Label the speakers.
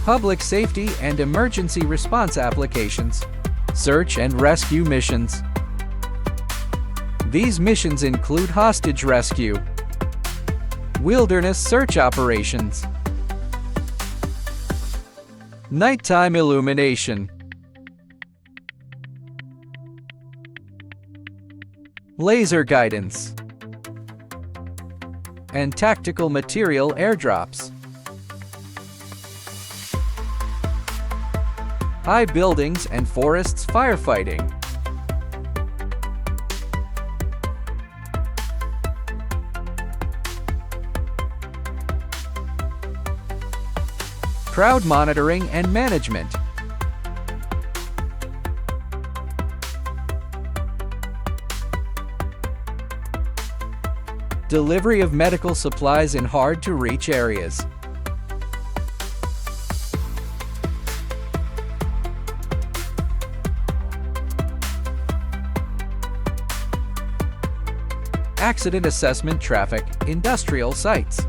Speaker 1: public safety and emergency response applications, search and rescue missions. These missions include hostage rescue, wilderness search operations, nighttime illumination, laser guidance, and tactical material airdrops. High buildings and forests firefighting. Crowd monitoring and management. Delivery of medical supplies in hard-to-reach areas. Accident assessment traffic, industrial sites.